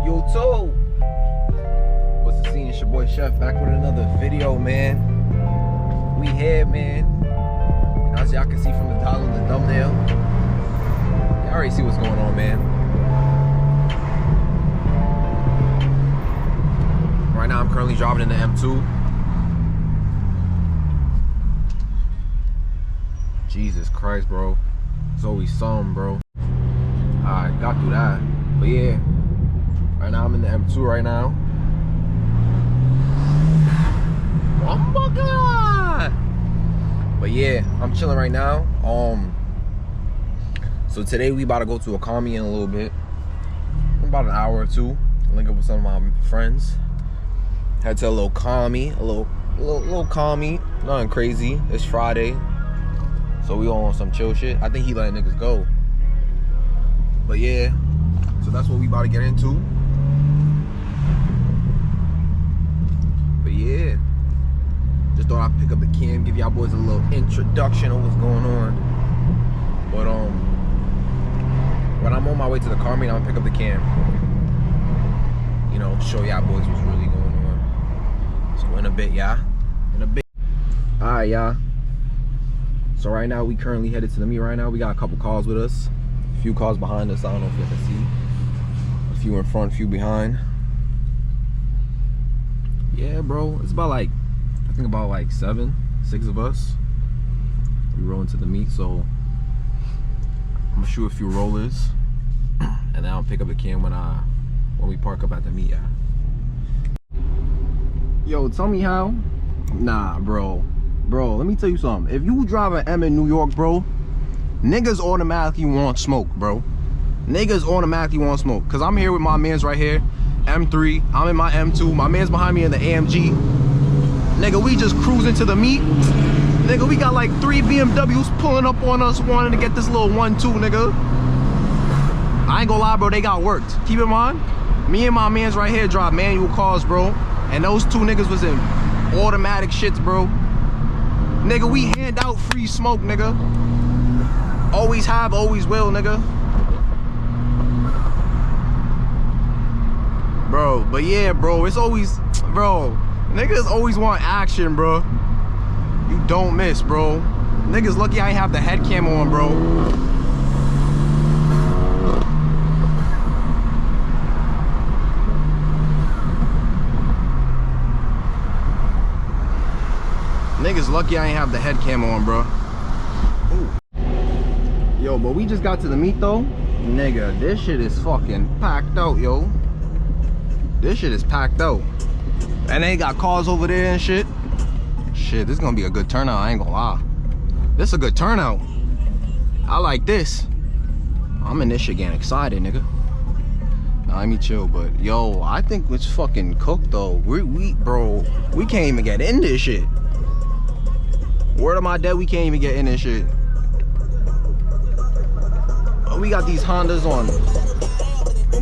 Yo, Toe, what's the scene? It's your boy Chef back with another video, man. We here, man. And as y'all can see from the title and the thumbnail, y'all already see what's going on, man. Right now, I'm currently driving in the M2. Jesus Christ, bro. It's always something, bro. I got through that. But yeah, right now I'm in the M2 right now. Oh my God! But yeah, I'm chilling right now. So today we about to go to a carmeet in a little bit. About an hour or two. Link up with some of my friends. Head to a little carmeet, a little carmeet. Nothing crazy. It's Friday. So we all on some chill shit. I think he letting niggas go. But yeah, so that's what we about to get into. But yeah, just thought I'd pick up the cam, give y'all boys a little introduction of what's going on. But when I'm on my way to the carmeet, I'm gonna pick up the cam. You know, show y'all boys what's really going on. So in a bit, y'all. In a bit. Alright, y'all. So right now we currently headed to the meet right now. We got a couple cars with us. A few cars behind us. I don't know if you can see. A few in front, a few behind. Yeah, bro. It's about like, I think about like 6 of us. We rolling to the meet, so I'm gonna shoot a few rollers. And then I'll pick up the cam when we park up at the meet, yeah. Yo, tell me how. Nah, bro. Bro, let me tell you something. If you drive an M in New York, bro, niggas automatically want smoke, bro. Niggas automatically want smoke. Cause I'm here with my mans right here, M3. I'm in my M2. My man's behind me in the AMG. Nigga, we just cruising to the meet. Nigga, we got like 3 BMWs pulling up on us wanting to get this little 1-2, nigga. I ain't gonna lie, bro, they got worked. Keep in mind, me and my mans right here drive manual cars, bro. And those 2 niggas was in automatic shits, bro. Nigga, we hand out free smoke, nigga. Always have, always will, nigga. Bro, but yeah, bro, it's always, bro, niggas always want action, bro. You don't miss, bro. Niggas lucky I ain't have the head cam on, bro. Niggas lucky I ain't have the head cam on, bro. Ooh. Yo, but we just got to the meet though. Nigga, this shit is fucking packed out, yo. This shit is packed out. And they got cars over there and shit. Shit, this is gonna be a good turnout, I ain't gonna lie. This is a good turnout. I like this. I'm in this shit getting excited, nigga. Nah, let me chill, but yo, I think it's fucking cooked though. Bro, we can't even get in this shit. Word of my dad, we can't even get in this shit. Oh, we got these Hondas on.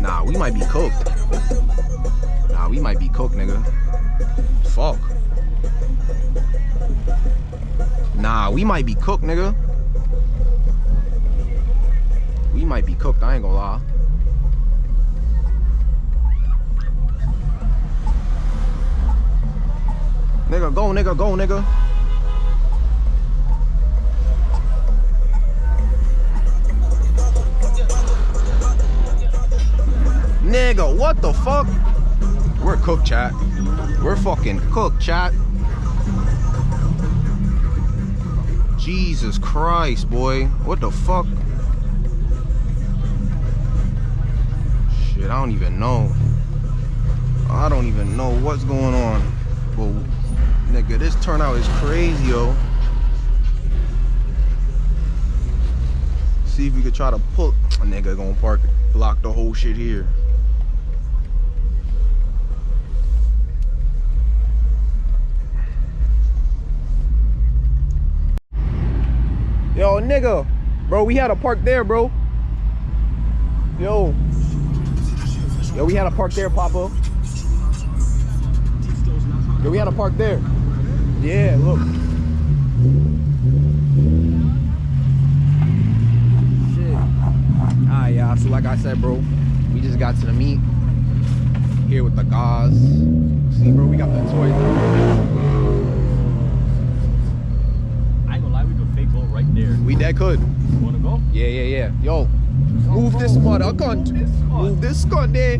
Nah, we might be cooked. Nah, we might be cooked, nigga. Fuck. Nah, we might be cooked, nigga. We might be cooked, I ain't gonna lie. Nigga, go, nigga, go, nigga. Nigga, what the fuck? We're cooked, chat. We're fucking cooked, chat. Jesus Christ, boy. What the fuck? Shit, I don't even know. I don't even know what's going on. But, nigga, this turnout is crazy, yo. See if we could try to pull. A nigga gonna block the whole shit here. Yo, nigga, bro, we had to park there, bro. Yo, we had to park there, Papa. Yo, we had to park there. Yeah, look. Shit. Alright, y'all. So like I said, bro, we just got to the meet. Here with the guys. See, bro, we got the toys. I ain't gonna lie, we could fake go right there. We that could. You wanna go? Yeah. Yo, move this mother cunt. Move this cunt there.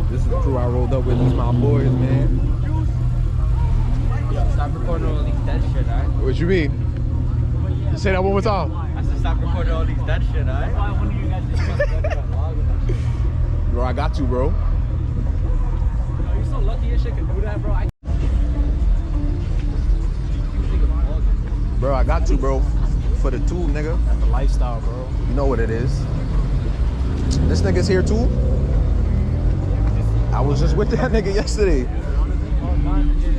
This is the crew I rolled up with. These my boys, man. Stop recording all these dead shit, alright? What you mean? Say that one more time. I said stop recording all these dead shit, alright? Why one of you guys just Bro, I got you, bro. You're so lucky your shit can do that, bro. Bro, I got you, bro. For the two, nigga. That's the lifestyle, bro. You know what it is. This nigga's here too. I was just with that nigga yesterday.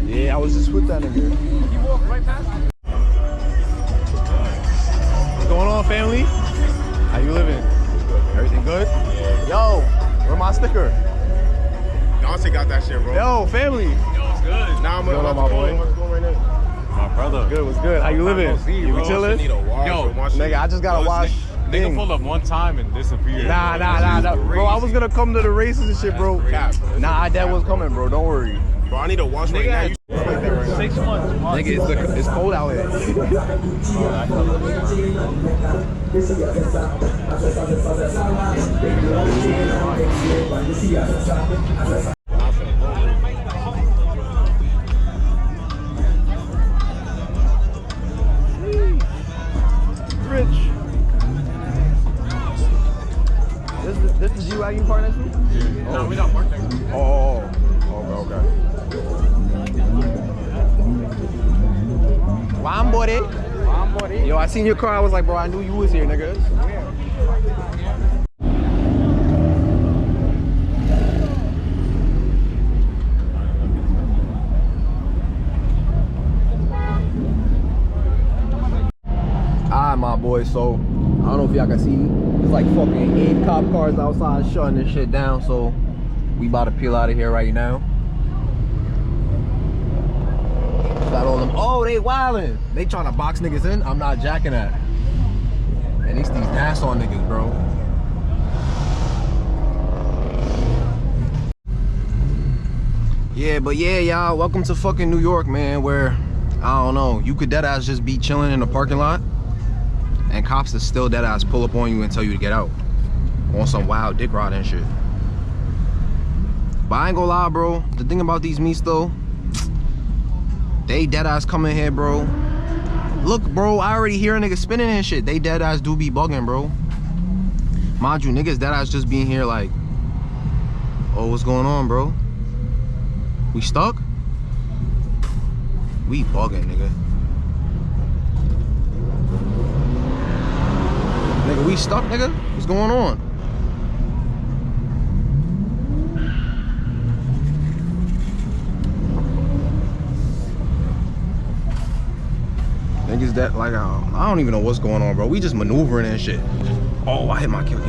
Yeah, I was just with that nigga. You walk right past me. What's going on, family? How you living? Everything good? Yeah. Yo, where my sticker? Dante got that shit, bro. Yo, family. Yo, it's good. Now I'm What's going on, my boy? What's going right now? My brother. Good, what's good? How you living? You be chilling? Yo, Nigga, I just gotta wash. Nigga pulled up one time and disappeared. Nah. Bro, I was gonna come to the races and shit, bro. Nah, that was coming, bro. Don't worry. Bro, I need to wash right now. You like that right now. 6 months. Nigga, it's cold out here. Rich. This is you out you part next week? Yeah. No, we don't work there. Oh, okay. Wine buddy. Yo, I seen your car. I was like, bro, I knew you was here, nigga. Alright, my boy. So, I don't know if y'all can see. It's like fucking 8 cop cars outside shutting this shit down. So, we about to peel out of here right now. Got all them. Oh, they wildin'. They trying to box niggas in. I'm not jacking that. And these NASSAU niggas, bro. Yeah, but yeah, y'all. Welcome to fucking New York, man. Where I don't know. You could deadass just be chilling in the parking lot, and cops is still deadass pull up on you and tell you to get out on some wild dick rod and shit. But I ain't gonna lie, bro. The thing about these meets though, they deadass come in here, bro. Look, bro, I already hear a nigga spinning and shit. They deadass do be bugging, bro. Mind you, niggas deadass just being here like, oh, what's going on, bro? We stuck? We bugging, nigga. Nigga, we stuck, nigga? What's going on? Niggas that, like, I don't even know what's going on, bro. We just maneuvering and shit. Oh, I hit my kill.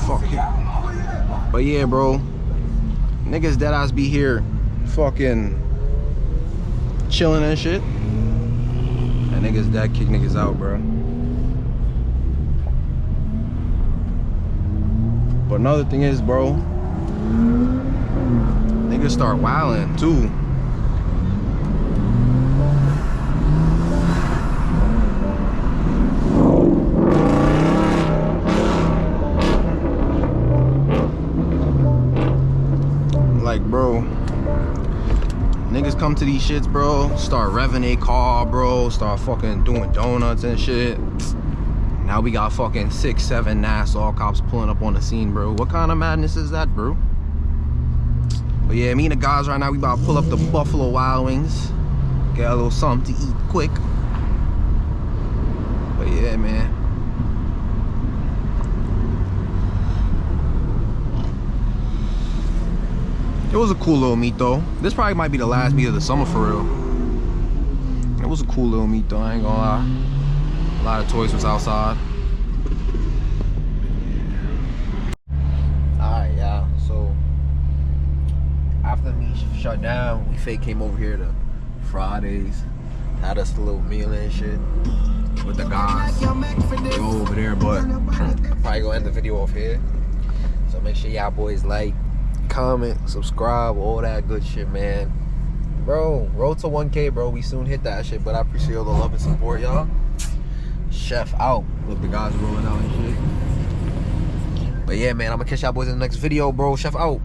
Fuck yeah. But yeah, bro. Niggas deadass be here fucking chilling and shit. And niggas that kick niggas out, bro. But another thing is, bro, niggas start wilding too. Like, bro, niggas come to these shits, bro, start revving a car, bro, start fucking doing donuts and shit. Now we got fucking 6, 7 NASSAU cops pulling up on the scene, bro. What kind of madness is that, bro? But yeah, me and the guys right now, we about to pull up the Buffalo Wild Wings, get a little something to eat quick. But yeah, man. It was a cool little meet though. This probably might be the last meet of the summer for real. It was a cool little meet though, I ain't gonna lie. A lot of toys was outside. Alright, yeah, so after me shut down, we fake came over here to Fridays, had us a little meal and shit with the guys. They go over there, but probably gonna end the video off here. So make sure y'all boys like, comment, subscribe, all that good shit, man. Bro, road to 1K, bro. We soon hit that shit, but I appreciate all the love and support, y'all. Chef out. Look, the guys rolling out and shit. But yeah, man, I'm gonna catch y'all boys in the next video, bro. Chef out.